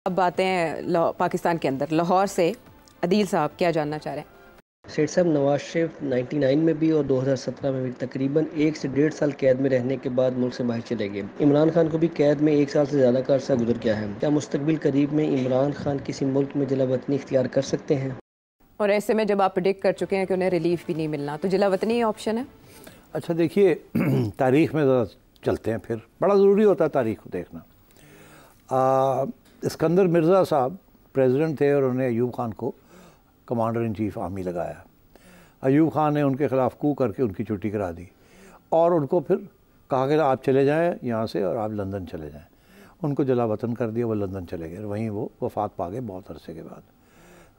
अब बातें हैं पाकिस्तान के अंदर। लाहौर से अदील साहब क्या जानना चाह रहे हैं? सेठ साहब, नवाज शरीफ 99 में भी और 2017 में भी तकरीबन 1 से 1.5 साल कैद में रहने के बाद मुल्क से बाहर चले गए। इमरान खान को भी कैद में 1 साल से ज़्यादा का अरसा गुजर गया है। क्या मुस्तकबिल करीब में इमरान खान किसी मुल्क में जिला वतनी इख्तियार कर सकते हैं? और ऐसे में जब आप प्रेडिक्ट कर चुके हैं कि उन्हें रिलीफ भी नहीं मिलना, तो जिला वतनी ही ऑप्शन है? अच्छा देखिए, तारीख़ में ज़रा चलते हैं, फिर बड़ा ज़रूरी होता है तारीख़ को देखना। इस्कंदर मिर्ज़ा साहब प्रेसिडेंट थे और उन्होंने अयूब खान को कमांडर इन चीफ आर्मी लगाया। अयूब खान ने उनके ख़िलाफ़ कू करके उनकी छुट्टी करा दी और उनको फिर कहा कि आप चले जाएं यहाँ से और आप लंदन चले जाएं। उनको जला वतन कर दिया, वो लंदन चले गए। वहीं वो वफ़ात पा गए बहुत अरसे के बाद,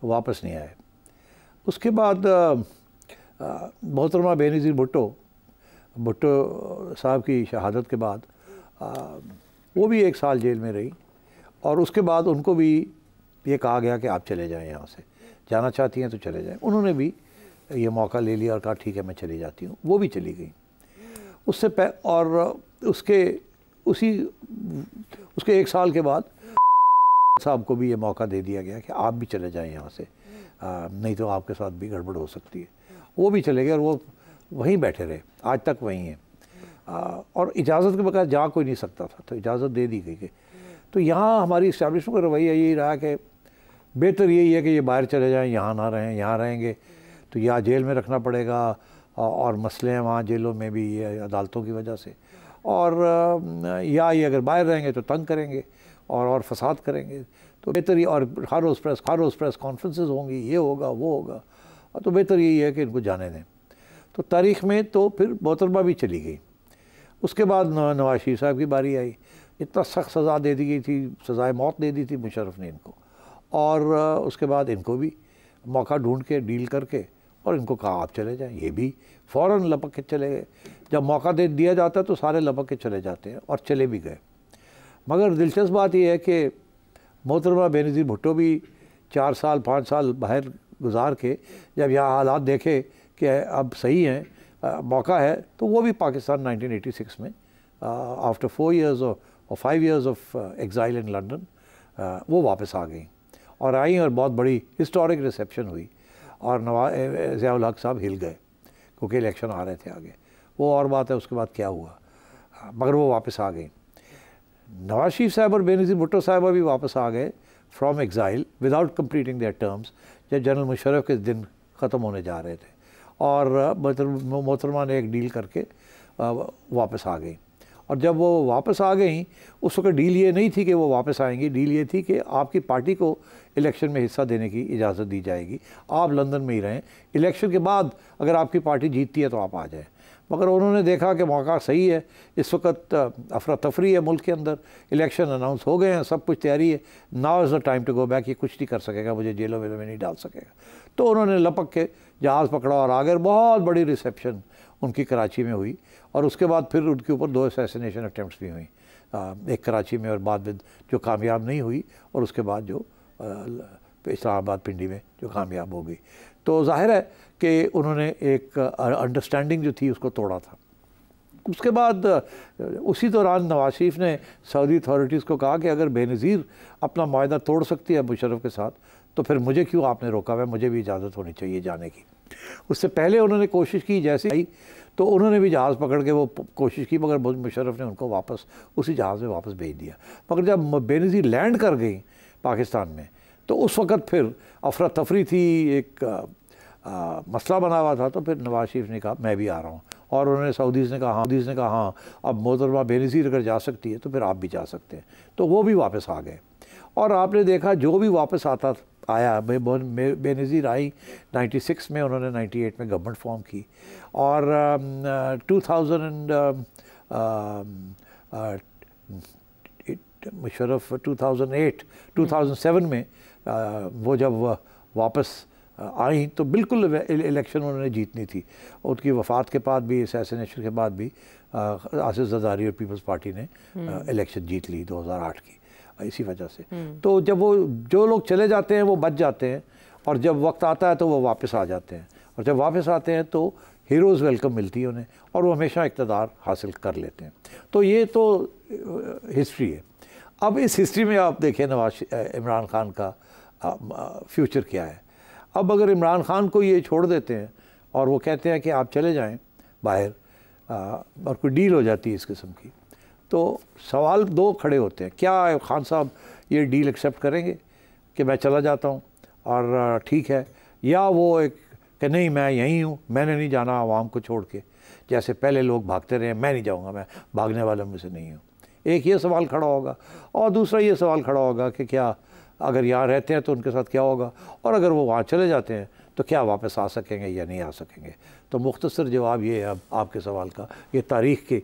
वापस नहीं आए। उसके बाद मोहतरमा बेनज़ीर भुट्टो साहब की शहादत के बाद वो भी 1 साल जेल में रही और उसके बाद उनको भी ये कहा गया कि आप चले जाएं, यहाँ से जाना चाहती हैं तो चले जाएं। उन्होंने भी ये मौका ले लिया और कहा ठीक है मैं चली जाती हूँ। वो भी चली गई। उसके 1 साल के बाद साहब को भी ये मौका दे दिया गया कि आप भी चले जाएं यहाँ से, नहीं तो आपके साथ भी गड़बड़ हो सकती है। वो भी चले गए और वो वहीं बैठे रहे, आज तक वहीं हैं। और इजाज़त के बगैर जा कोई नहीं सकता था, तो इजाज़त दे दी गई। तो यहाँ हमारी इस्टेब्लिशमेंट का रवैया यही रहा कि बेहतर यही है कि ये बाहर चले जाएं, यहाँ ना रहें। यहाँ रहेंगे तो या जेल में रखना पड़ेगा और मसले हैं वहाँ जेलों में भी, ये अदालतों की वजह से, और या ये अगर बाहर रहेंगे तो तंग करेंगे और फसाद करेंगे। तो बेहतर ही, और हर रोज़ प्रेस कॉन्फ्रेंसेस होंगी, ये होगा वो होगा, तो बेहतर यही है कि इनको जाने दें। तो तारीख़ में तो फिर मोहतरमा भी चली गई। उसके बाद नवाज शरीफ साहब की बारी आई। इतना सख्त सज़ा दे दी गई थी, सज़ाए मौत दे दी थी मुशर्रफ ने इनको, और उसके बाद इनको भी मौका ढूंढ के डील करके और इनको कहा आप चले जाएं। ये भी फ़ौरन लपक के चले गए। जब मौका दे दिया जाता है तो सारे लपक के चले जाते हैं और चले भी गए। मगर दिलचस्प बात यह है कि मोहतरमा बेनज़ीर भुट्टो भी 4 साल 5 साल बाहर गुजार के जब यहाँ हालात देखे कि अब सही हैं, मौका है, तो वो भी पाकिस्तान 1986 में आफ्टर 4 years और 5 years of exile in London वो वापस आ गई और आई और बहुत बड़ी हिस्टोरिक रिसेप्शन हुई और ज़िया-उल हक साहब हिल गए क्योंकि इलेक्शन आ रहे थे आगे। वो और बात है उसके बाद क्या हुआ, मगर वो वापस आ गई। नवाज शरीफ साहब और बेनज़ीर भुट्टो साहब भी वापस आ गए from exile without completing their terms, जब जनरल मुशर्रफ के दिन ख़त्म होने जा रहे थे, और मोहतरमा ने एक डील करके वापस आ गई। और जब वो वापस आ गई उस वक्त डील ये नहीं थी कि वो वापस आएंगी, डील ये थी कि आपकी पार्टी को इलेक्शन में हिस्सा देने की इजाज़त दी जाएगी, आप लंदन में ही रहें, इलेक्शन के बाद अगर आपकी पार्टी जीतती है तो आप आ जाएं। मगर उन्होंने देखा कि मौका सही है, इस वक्त अफरा तफरी है मुल्क के अंदर, इलेक्शन अनाउंस हो गए हैं, सब कुछ तैयारी है, now is the time to go back, ये कुछ नहीं कर सकेगा, मुझे जेलों वेलों में नहीं डाल सकेगा। तो उन्होंने लपक के जहाज़ पकड़ा और आ गए। बहुत बड़ी रिसेप्शन उनकी कराची में हुई और उसके बाद फिर उनके ऊपर 2 असैसिनेशन अटैम्प्ट्स भी हुई, एक कराची में और बाद में जो कामयाब नहीं हुई, और उसके बाद जो इस्लामाबाद पिंडी में जो कामयाब हो गई। तो जाहिर है कि उन्होंने एक अंडरस्टैंडिंग जो थी उसको तोड़ा था। उसके बाद उसी दौरान नवाज शरीफ ने सऊदी अथॉरिटीज़ को कहा कि अगर बेनज़ीर अपना मुआहदा तोड़ सकती है मुशर्रफ के साथ तो फिर मुझे क्यों आपने रोका हुआ है, मुझे भी इजाज़त होनी चाहिए जाने की। उससे पहले उन्होंने कोशिश की, जैसे आई तो उन्होंने भी जहाज़ पकड़ के वो कोशिश की, मगर मुशर्रफ ने उनको वापस उसी जहाज़ में वापस भेज दिया। मगर जब बेनज़ीर लैंड कर गई पाकिस्तान में तो उस वक़्त फिर अफरा तफरी थी, एक मसला बना हुआ था। तो फिर नवाज शरीफ ने कहा मैं भी आ रहा हूँ, और उन्होंने सऊदीज़ ने कहा हाँ अब मोहतरमा बेनज़ीर अगर जा सकती है तो फिर आप भी जा सकते हैं। तो वो भी वापस आ गए और आपने देखा जो भी वापस आया, बेनज़ीर आई 96 में, उन्होंने 98 में गवर्नमेंट फॉर्म की, और 2007 में वो जब वापस आई तो बिल्कुल इलेक्शन उन्होंने जीतनी थी। उनकी वफ़ात के बाद भी, असैसिनेशन के बाद भी आसिफ ज़रदारी और पीपल्स पार्टी ने इलेक्शन जीत ली 2008 की, इसी वजह से। तो जब वो जो लोग चले जाते हैं वो बच जाते हैं, और जब वक्त आता है तो वो वापस आ जाते हैं, और जब वापस आते हैं तो हीरोज़ वेलकम मिलती है उन्हें, और वो हमेशा इक़्तिदार हासिल कर लेते हैं। तो ये तो हिस्ट्री है। अब इस हिस्ट्री में आप देखें इमरान खान का फ्यूचर क्या है। अब अगर इमरान खान को ये छोड़ देते हैं और वो कहते हैं कि आप चले जाएं बाहर और कोई डील हो जाती है इस किस्म की, तो सवाल दो खड़े होते हैं। क्या खान साहब ये डील एक्सेप्ट करेंगे कि मैं चला जाता हूँ और ठीक है, या वो एक कि नहीं मैं यहीं हूँ, मैंने नहीं जाना आवाम को छोड़ के, जैसे पहले लोग भागते रहे, मैं नहीं जाऊँगा, मैं भागने वालों में से नहीं हूँ। एक ये सवाल खड़ा होगा, और दूसरा ये सवाल खड़ा होगा कि क्या अगर यहाँ रहते हैं तो उनके साथ क्या होगा, और अगर वो वहाँ चले जाते हैं तो क्या वापस आ सकेंगे या नहीं आ सकेंगे। तो मुख्तसर जवाब ये है अब आपके सवाल का, ये तारीख़ के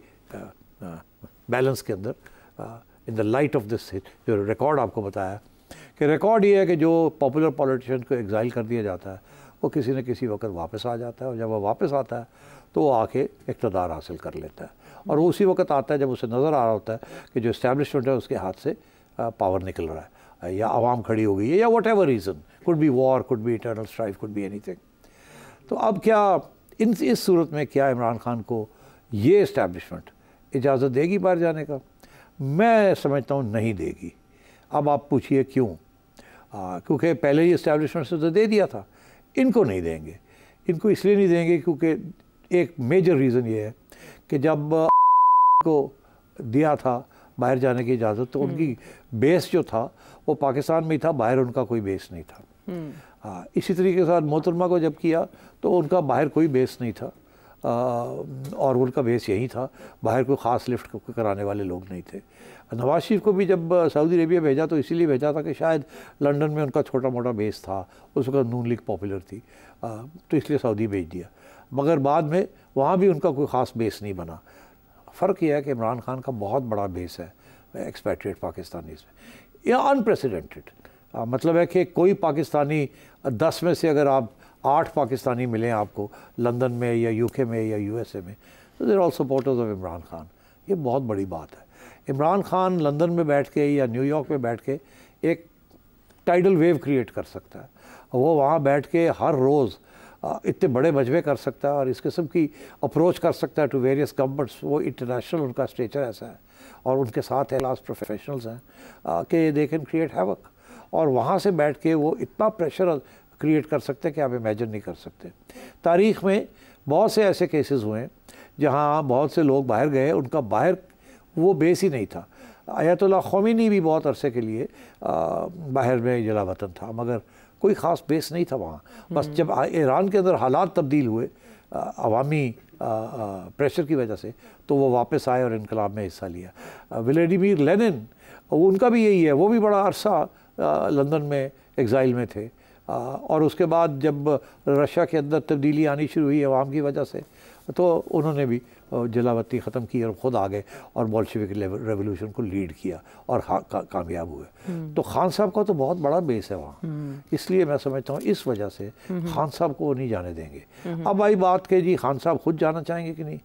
बैलेंस के अंदर in the light of this जो रिकॉर्ड आपको बताया कि रिकॉर्ड ये है कि जो पॉपुलर पॉलिटिशियन को एग्जाइल कर दिया जाता है वो किसी न किसी वक्त वापस आ जाता है, और जब वो वापस आता है तो वो आके इक़्तिदार हासिल कर लेता है, और वो उसी वक्त आता है जब उसे नज़र आ रहा होता है कि जो इस्टेब्लिशमेंट है उसके हाथ से पावर निकल रहा है, या आवाम खड़ी हो गई है, या what ever reason, could be war, could be eternal strife, could be anything. तो अब क्या इस सूरत में क्या इमरान खान को ये इस्टेब्लिशमेंट इजाज़त देगी बाहर जाने का? मैं समझता हूँ नहीं देगी। अब आप पूछिए क्यों? क्योंकि पहले ही इस्टेब्लिशमेंट से तो दे दिया था, इनको नहीं देंगे। इनको इसलिए नहीं देंगे क्योंकि एक मेजर रीज़न ये है कि जब को दिया था बाहर जाने की इजाज़त तो उनकी बेस जो था वो पाकिस्तान में ही था, बाहर उनका कोई बेस नहीं था। इसी तरीके के साथ मोहतरमा को जब किया तो उनका बाहर कोई बेस नहीं था, और उनका बेस यही था, बाहर कोई ख़ास लिफ्ट कराने वाले लोग नहीं थे। नवाज शरीफ को भी जब सऊदी अरेबिया भेजा तो इसीलिए भेजा था कि शायद लंदन में उनका छोटा मोटा बेस था, उस वक्त नून लीग पॉपुलर थी, तो इसलिए सऊदी भेज दिया, मगर बाद में वहाँ भी उनका कोई ख़ास बेस नहीं बना। फ़र्क यह है कि इमरान खान का बहुत बड़ा बेस है एक्सपैट्रिएट पाकिस्तानीज़ में, यह अनप्रेसिडेंटेड। मतलब है कि कोई पाकिस्तानी 10 में से अगर आप 8 पाकिस्तानी मिलें आपको लंदन में या यूके में या यूएसए में, तो there all supporters of Imran Khan. ये बहुत बड़ी बात है। इमरान खान लंदन में बैठ के या न्यूयॉर्क में बैठ के एक टाइडल वेव क्रिएट कर सकता है, वो वहाँ बैठ के हर रोज़ इतने बड़े मजमे कर सकता है और इस किस्म की अप्रोच कर सकता है टू वेरियस गवर्नमेंट्स। वो इंटरनेशनल उनका स्टेचर ऐसा है, और उनके साथ क्लास प्रोफेशनल्स हैं कि दे कैन क्रिएट हैवक, और वहाँ से बैठ के वो इतना प्रेशर क्रिएट कर सकते हैं कि आप इमेजिन नहीं कर सकते। तारीख़ में बहुत से ऐसे केसेस हुए हैं जहाँ बहुत से लोग बाहर गए, उनका बाहर वो बेस ही नहीं था। आयतुल्लाह ख़ोमेनी भी बहुत अरसे के लिए बाहर में जला वतन था, मगर कोई ख़ास बेस नहीं था वहाँ। बस जब ईरान के अंदर हालात तब्दील हुए अवामी प्रेशर की वजह से, तो वो वापस आए और इनकलाब में हिस्सा लिया। व्लादिमीर लेनिन, उनका भी यही है, वो भी बड़ा अरसा लंदन में एग्ज़ाइल में थे, और उसके बाद जब रशिया के अंदर तब्दीली आनी शुरू हुई अवाम की वजह से, तो उन्होंने भी जलावती ख़त्म की और ख़ुद आ गए और बोल्शेविक रेवोल्यूशन को लीड किया और कामयाब हुए। तो खान साहब का तो बहुत बड़ा बेस है वहाँ, इसलिए मैं समझता हूँ इस वजह से खान साहब को नहीं जाने देंगे। अब आई बात कि जी खान साहब खुद जाना चाहेंगे कि नहीं।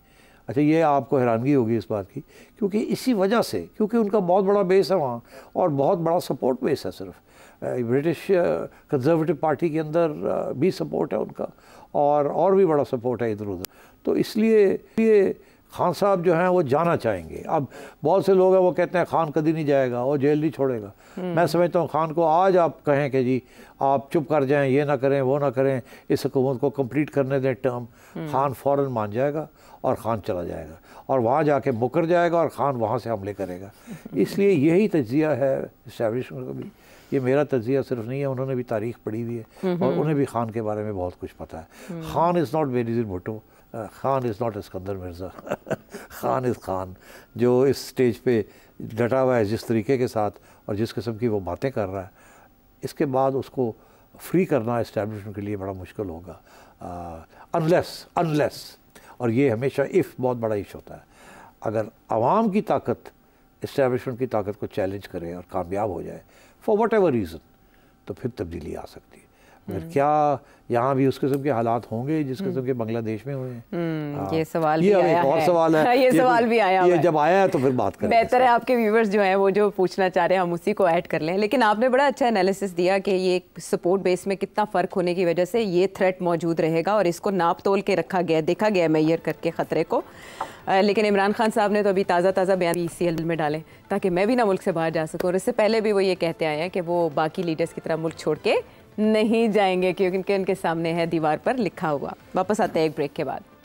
अच्छा, ये आपको हैरानगी होगी इस बात की, क्योंकि इसी वजह से, क्योंकि उनका बहुत बड़ा बेस है वहाँ और बहुत बड़ा सपोर्ट बेस है। सिर्फ ब्रिटिश कंजर्वेटिव पार्टी के अंदर भी सपोर्ट है उनका, और भी बड़ा सपोर्ट है इधर उधर। तो इसलिए ये खान साहब जो हैं वो जाना चाहेंगे। अब बहुत से लोग हैं वो कहते हैं खान कभी नहीं जाएगा, वो जेल नहीं छोड़ेगा। मैं समझता हूँ खान को आज आप कहें कि जी आप चुप कर जाएं, ये ना करें वो ना करें, इस हुकूमत को कंप्लीट करने दें टर्म, खान फ़ौरन मान जाएगा और खान चला जाएगा और वहाँ जाके मुकर जाएगा और खान वहाँ से हमले करेगा। इसलिए यही तज्ज़िया है इस्टेब्लिशमेंट का भी। ये मेरा तज्ज़िया सिर्फ नहीं है, उन्होंने भी तारीख़ पढ़ी हुई है और उन्हें भी खान के बारे में बहुत कुछ पता है। Khan is not Benazir Bhutto, Khan is not Iskander Mirza, Khan is Khan, जो इस स्टेज पे डटा हुआ है जिस तरीके के साथ और जिस किस्म की वो बातें कर रहा है, इसके बाद उसको फ्री करना इस्टेब्लिशमेंट के लिए बड़ा मुश्किल होगा, अनलेस और ये हमेशा इफ़ बहुत बड़ा इश होता है, अगर आवाम की ताकत इस्टेब्लिशमेंट की ताकत को चैलेंज करे और कामयाब हो जाए फॉर वट एवर रीज़न, तो फिर तब्दीली आ सकती है। फिर क्या यहाँ भी उस किस्म के हालात होंगे जिस किस्म के बांग्लादेश में हुए हैं? ये सवाल ये भी एक आया और है। सवाल है। ये सवाल भी आया ये हुआ है। जब आया है तो फिर बात करें। बेहतर है आपके व्यूवर्स जो हैं वो जो पूछना चाह रहे हैं हम उसी को ऐड कर लें। लेकिन आपने बड़ा अच्छा एनालिसिस दिया कि ये सपोर्ट बेस में कितना फ़र्क होने की वजह से ये थ्रेट मौजूद रहेगा और इसको नाप तोल के रखा गया, देखा गया मेजर करके ख़तरे को। लेकिन इमरान खान साहब ने तो अभी ताज़ा बयान ECL में डालें ताकि मैं भी ना मुल्क से बाहर जा सकूँ। और इससे पहले भी वो ये कहते आए हैं कि वो बाकी लीडर्स की तरह मुल्क छोड़ के नहीं जाएंगे क्योंकि उनके सामने है दीवार पर लिखा हुआ। वापस आते हैं एक ब्रेक के बाद।